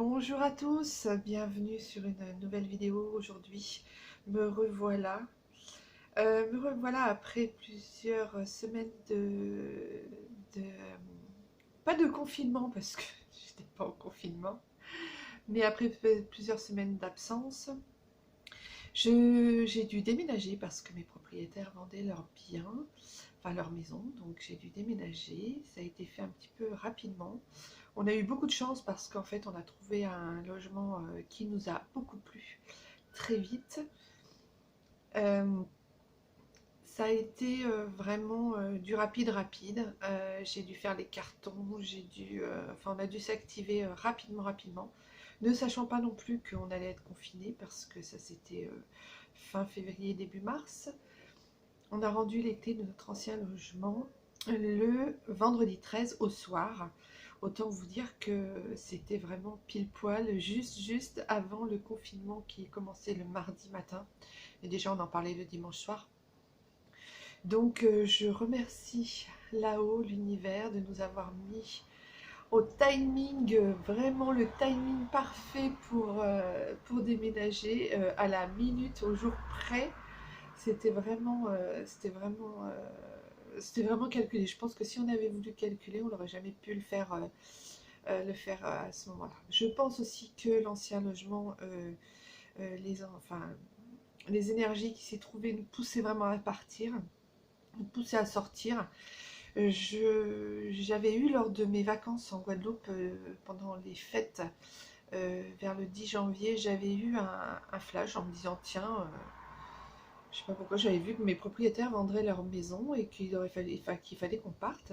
Bonjour à tous, bienvenue sur une nouvelle vidéo. Aujourd'hui, me revoilà. Me revoilà après plusieurs semaines de- pas de confinement parce que je n'étais pas en confinement, mais après plusieurs semaines d'absence. J'ai dû déménager parce que mes propriétaires vendaient leurs biens, enfin leur maison, donc j'ai dû déménager. Ça a été fait un petit peu rapidement. On a eu beaucoup de chance parce qu'en fait on a trouvé un logement qui nous a beaucoup plu très vite. Euh, Ça a été vraiment du rapide. J'ai dû faire les cartons, enfin on a dû s'activer rapidement, ne sachant pas non plus qu'on allait être confiné parce que ça c'était fin février, début mars. On a rendu les clés de notre ancien logement le vendredi 13 au soir. Autant vous dire que c'était vraiment pile poil, juste avant le confinement qui commençait le mardi matin. Et déjà, on en parlait le dimanche soir. Donc, je remercie là-haut l'univers de nous avoir mis au timing, vraiment le timing parfait pour déménager à la minute, au jour près. C'était vraiment calculé. Je pense que si on avait voulu calculer, on n'aurait jamais pu le faire à ce moment-là. Je pense aussi que l'ancien logement, enfin, les énergies qui s'y trouvaient nous poussaient vraiment à partir, nous poussaient à sortir. J'avais eu lors de mes vacances en Guadeloupe, pendant les fêtes, vers le 10 janvier, j'avais eu un flash en me disant, tiens, je sais pas pourquoi, j'avais vu que mes propriétaires vendraient leur maison et qu'il fallait qu'on parte.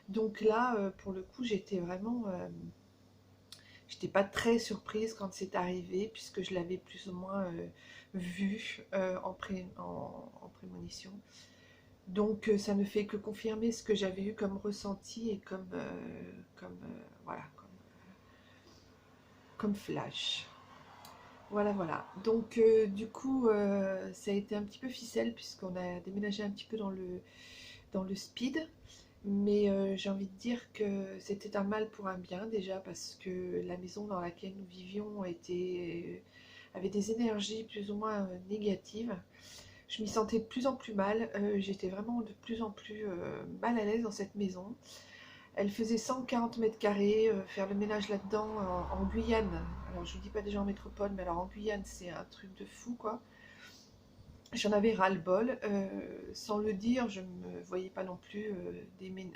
Donc là, pour le coup, j'étais pas très surprise quand c'est arrivé, puisque je l'avais plus ou moins vu en prémonition. Donc ça ne fait que confirmer ce que j'avais eu comme ressenti et voilà, comme flash. Voilà. Donc du coup, ça a été un petit peu ficelle puisqu'on a déménagé un petit peu dans le speed. Mais j'ai envie de dire que c'était un mal pour un bien déjà parce que la maison dans laquelle nous vivions avait des énergies plus ou moins négatives. Je m'y sentais de plus en plus mal. J'étais vraiment de plus en plus mal à l'aise dans cette maison. Elle faisait 140 mètres carrés, faire le ménage là-dedans en Guyane. Alors je ne dis pas déjà en métropole, mais alors en Guyane c'est un truc de fou quoi. J'en avais ras-le-bol. Sans le dire, je ne me voyais pas non plus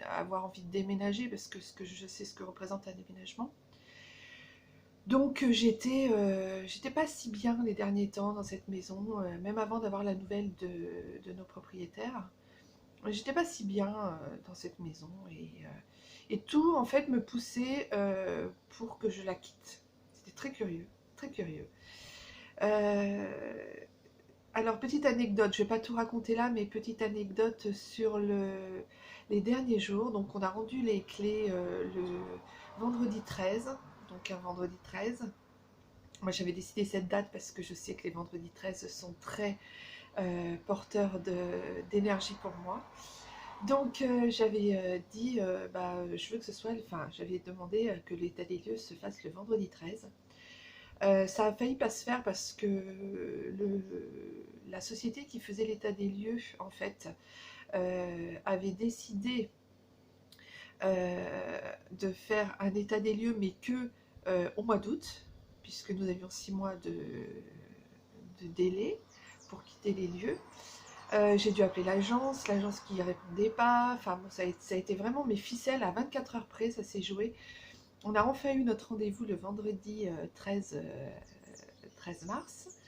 avoir envie de déménager parce que je sais ce que représente un déménagement. Donc j'étais pas si bien les derniers temps dans cette maison, même avant d'avoir la nouvelle de nos propriétaires. J'étais pas si bien dans cette maison et tout en fait me poussait pour que je la quitte. C'était très curieux, très curieux. Euh, alors petite anecdote, je vais pas tout raconter là, mais petite anecdote sur les derniers jours. Donc on a rendu les clés le vendredi 13, donc un vendredi 13. Moi j'avais décidé cette date parce que je sais que les vendredis 13 sont très porteurs d'énergie pour moi. Donc j'avais dit, bah, je veux que ce soit, enfin j'avais demandé que l'état des lieux se fasse le vendredi 13. Ça a failli pas se faire parce que la société qui faisait l'état des lieux, en fait, avait décidé de faire un état des lieux, mais que au mois d'août, puisque nous avions 6 mois de délai pour quitter les lieux. J'ai dû appeler l'agence qui répondait pas. Enfin bon, ça a été vraiment mes ficelles à 24 heures près, ça s'est joué. On a enfin eu notre rendez-vous le vendredi 13 mars.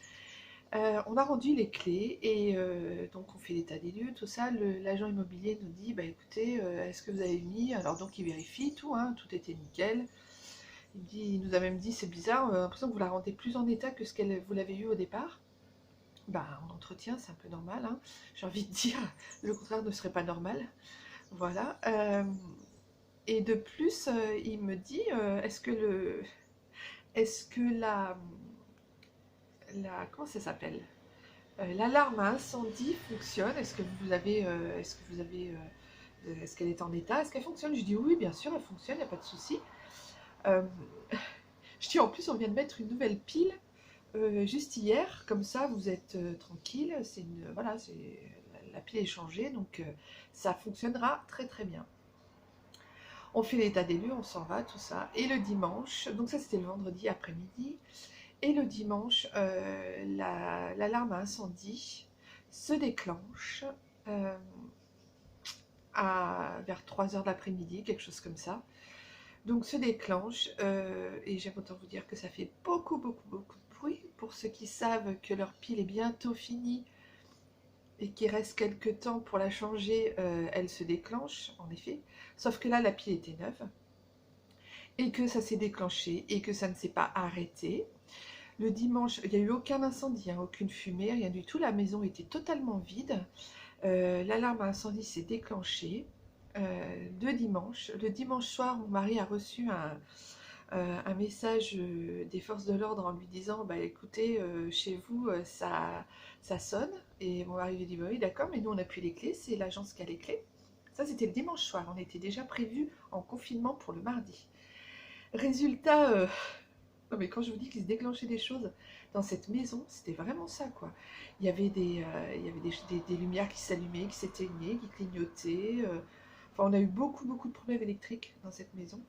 On a rendu les clés et donc on fait l'état des lieux, tout ça. L'agent immobilier nous dit, bah écoutez, est-ce que vous avez mis? Alors donc il vérifie tout, hein, tout était nickel. Il nous a même dit, c'est bizarre, on a l'impression que vous la rendez plus en état que vous l'avez eu au départ. Bah en entretien, c'est un peu normal, hein. J'ai envie de dire, le contraire ne serait pas normal. Voilà. Et de plus, il me dit, est-ce que comment ça s'appelle? L'alarme à incendie fonctionne? Est-ce qu'elle est en état? Est-ce qu'elle fonctionne? Je dis oui, bien sûr, elle fonctionne, il n'y a pas de souci. Euh, Je dis en plus, on vient de mettre une nouvelle pile juste hier, comme ça vous êtes tranquille. Voilà, la pile est changée, donc ça fonctionnera très très bien. On fait l'état des lieux, on s'en va, tout ça. Et le dimanche, donc ça c'était le vendredi après-midi, et le dimanche, l'alarme à incendie se déclenche euh, vers 3 heures de l'après-midi, quelque chose comme ça. Donc se déclenche, et j'aime autant vous dire que ça fait beaucoup, beaucoup, beaucoup de bruit. Pour ceux qui savent que leur pile est bientôt finie et qu'il reste quelques temps pour la changer, elle se déclenche, en effet. Sauf que là, la pile était neuve, et que ça s'est déclenché, et que ça ne s'est pas arrêté. Le dimanche, il n'y a eu aucun incendie, hein, aucune fumée, rien du tout. La maison était totalement vide. L'alarme à incendie s'est déclenchée le dimanche. Le dimanche soir, mon mari a reçu un message des forces de l'ordre en lui disant bah, écoutez, chez vous, ça sonne. Et mon mari lui dit bah oui, d'accord, mais nous on n'a plus les clés, c'est l'agence qui a les clés. Ça, c'était le dimanche soir. On était déjà prévu en confinement pour le mardi. Résultat, non mais quand je vous dis qu'il se déclenchait des choses dans cette maison, c'était vraiment ça quoi. Il y avait des lumières qui s'allumaient, qui s'éteignaient, qui clignotaient. Enfin, on a eu beaucoup beaucoup de problèmes électriques dans cette maison.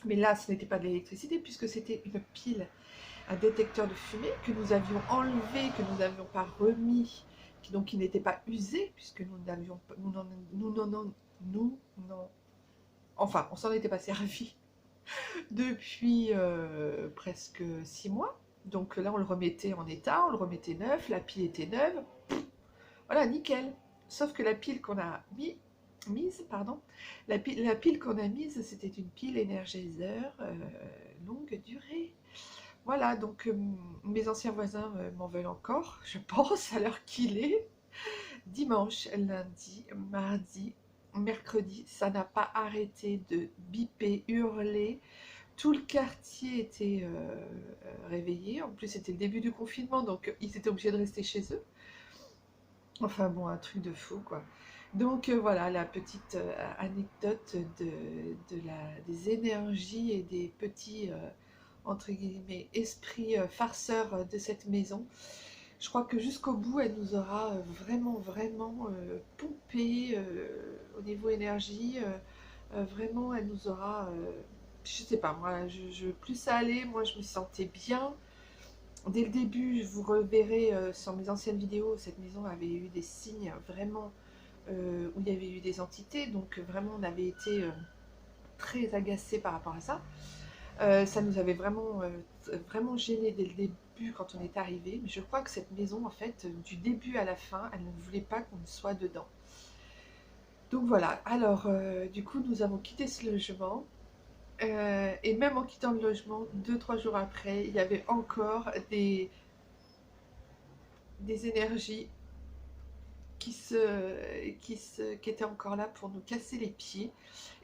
Mais là, ce n'était pas de l'électricité puisque c'était une pile, un détecteur de fumée que nous avions enlevé, que nous n'avions pas remis, donc qui n'était pas usé puisque nous n'avions, enfin, on s'en était pas servi depuis presque 6 mois. Donc là, on le remettait en état, on le remettait neuf, la pile était neuve. Voilà, nickel. Sauf que la pile qu'on a mise, pardon, la pile qu'on a mise, c'était une pile énergiseur longue durée. Voilà, donc mes anciens voisins m'en veulent encore, je pense, à l'heure qu'il est. Dimanche, lundi, mardi, mercredi, ça n'a pas arrêté de biper, hurler. Tout le quartier était réveillé. En plus, c'était le début du confinement, donc ils étaient obligés de rester chez eux. Enfin bon, un truc de fou, quoi. Donc voilà, la petite anecdote des énergies et des petits, entre guillemets, esprits farceurs de cette maison. Je crois que jusqu'au bout, elle nous aura vraiment, vraiment pompé au niveau énergie. Vraiment, elle nous aura je sais pas, moi, plus ça allait, moi je me sentais bien. Dès le début, vous reverrez sur mes anciennes vidéos, cette maison avait eu des signes vraiment où il y avait eu des entités, donc vraiment on avait été très agacés par rapport à ça. Ça nous avait vraiment, vraiment gêné dès le début quand on est arrivé, mais je crois que cette maison, en fait, du début à la fin, elle ne voulait pas qu'on soit dedans. Donc voilà, alors du coup nous avons quitté ce logement. Et même en quittant le logement, 2-3 jours après, il y avait encore des énergies qui étaient encore là pour nous casser les pieds.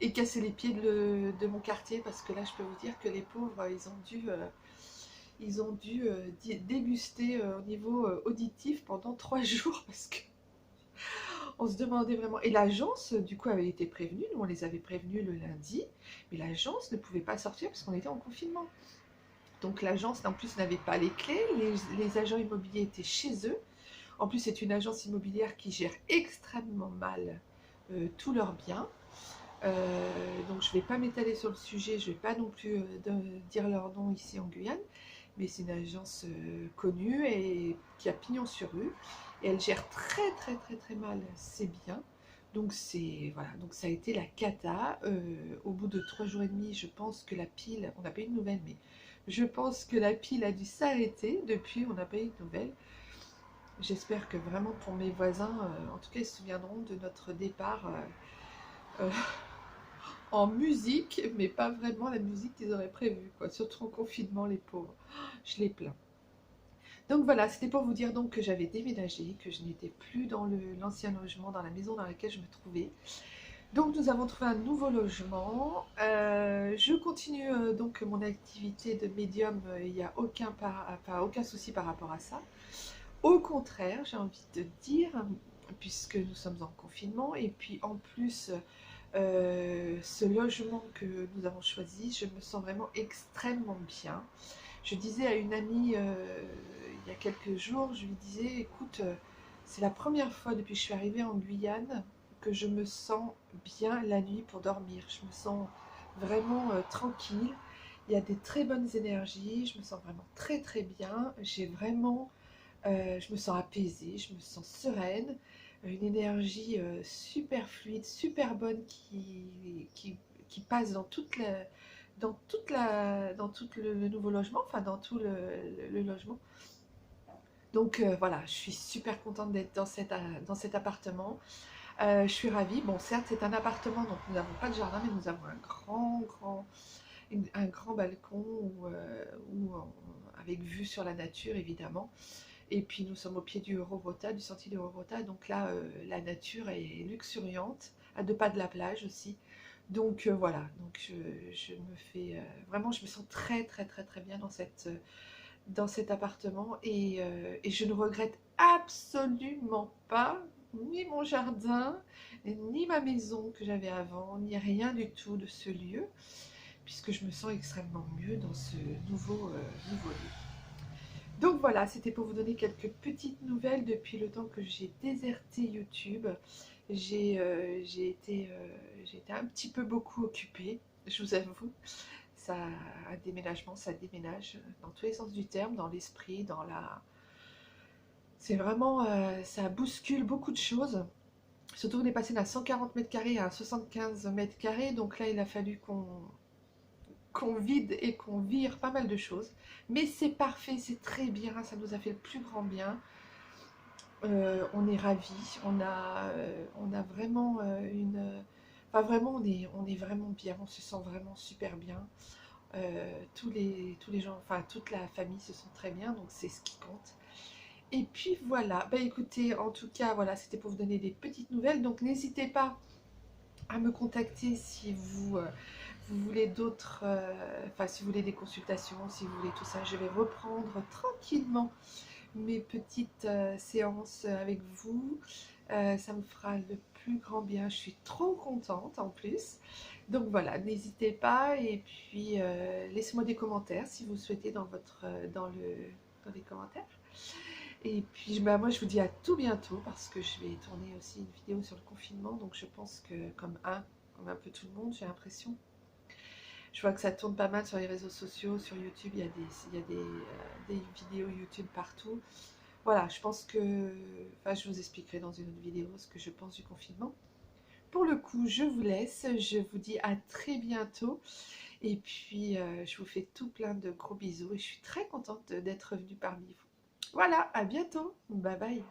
Et casser les pieds de mon quartier, parce que là, je peux vous dire que les pauvres, ils ont dû déguster au niveau auditif pendant 3 jours, parce que on se demandait vraiment. Et l'agence, du coup, avait été prévenue. Nous, on les avait prévenus le lundi, mais l'agence ne pouvait pas sortir parce qu'on était en confinement. Donc l'agence, en plus, n'avait pas les clés. Les agents immobiliers étaient chez eux. En plus, c'est une agence immobilière qui gère extrêmement mal tous leurs biens. Donc je ne vais pas m'étaler sur le sujet, je ne vais pas non plus dire leur nom ici en Guyane, mais c'est une agence connue et qui a pignon sur rue. Et elle gère très très très très mal ses biens. Donc voilà, donc ça a été la cata. Au bout de 3 jours et demi, je pense que la pile, on n'a pas eu de nouvelles, mais je pense que la pile a dû s'arrêter. Depuis, on n'a pas eu de nouvelles. J'espère que vraiment pour mes voisins, en tout cas, ils se souviendront de notre départ en musique, mais pas vraiment la musique qu'ils auraient prévue, quoi. Surtout en confinement, les pauvres. Je les plains. Donc voilà, c'était pour vous dire donc que j'avais déménagé, que je n'étais plus dans l'ancien logement, dans la maison dans laquelle je me trouvais. Donc nous avons trouvé un nouveau logement. Je continue donc mon activité de médium, il n'y a aucun souci par rapport à ça. Au contraire, j'ai envie de dire, puisque nous sommes en confinement, et puis en plus, Ce logement que nous avons choisi, je me sens vraiment extrêmement bien. Je disais à une amie il y a quelques jours, je lui disais, écoute, c'est la première fois depuis que je suis arrivée en Guyane que je me sens bien la nuit pour dormir. Je me sens vraiment tranquille. Il y a des très bonnes énergies, je me sens vraiment très très bien. Je me sens apaisée, je me sens sereine, une énergie super fluide, super bonne qui passe dans tout le nouveau logement, enfin dans tout le logement. Donc voilà, je suis super contente d'être dans cet appartement. Je suis ravie. Bon, certes, c'est un appartement, donc nous n'avons pas de jardin, mais nous avons un grand balcon avec vue sur la nature, évidemment. Et puis nous sommes au pied du Horota, du sentier du Horota, donc là la nature est luxuriante, à 2 pas de la plage aussi. Donc voilà, donc je me fais vraiment, je me sens très très très très bien dans cet appartement et je ne regrette absolument pas ni mon jardin, ni ma maison que j'avais avant, ni rien du tout de ce lieu, puisque je me sens extrêmement mieux dans ce nouveau lieu. Donc voilà, c'était pour vous donner quelques petites nouvelles depuis le temps que j'ai déserté YouTube. J'ai été un petit peu beaucoup occupée, je vous avoue. Ça, un déménagement, ça déménage dans tous les sens du terme, dans l'esprit, dans la... C'est vraiment, ça bouscule beaucoup de choses. Surtout qu'on est passé d'un 140 mètres carrés à un 75 mètres carrés, donc là il a fallu qu'on vide et qu'on vire pas mal de choses. Mais c'est parfait, c'est très bien, ça nous a fait le plus grand bien. On est ravis, on a vraiment Enfin vraiment, on est vraiment bien, on se sent vraiment super bien. Tous les gens, enfin toute la famille se sent très bien, donc c'est ce qui compte. Et puis voilà, bah écoutez, en tout cas, voilà, c'était pour vous donner des petites nouvelles, donc n'hésitez pas à me contacter si vous voulez d'autres, enfin si vous voulez des consultations, si vous voulez tout ça. Je vais reprendre tranquillement mes petites séances avec vous. Ça me fera le plus grand bien. Je suis trop contente en plus. Donc voilà, n'hésitez pas et puis laissez-moi des commentaires si vous souhaitez dans les commentaires. Et puis bah, moi je vous dis à tout bientôt parce que je vais tourner aussi une vidéo sur le confinement. Donc je pense que comme un peu tout le monde, j'ai l'impression. Je vois que ça tourne pas mal sur les réseaux sociaux, sur YouTube, il y a des vidéos YouTube partout. Voilà, je pense que, enfin, je vous expliquerai dans une autre vidéo ce que je pense du confinement. Pour le coup, je vous laisse, je vous dis à très bientôt et puis je vous fais tout plein de gros bisous et je suis très contente d'être venue parmi vous. Voilà, à bientôt, bye bye.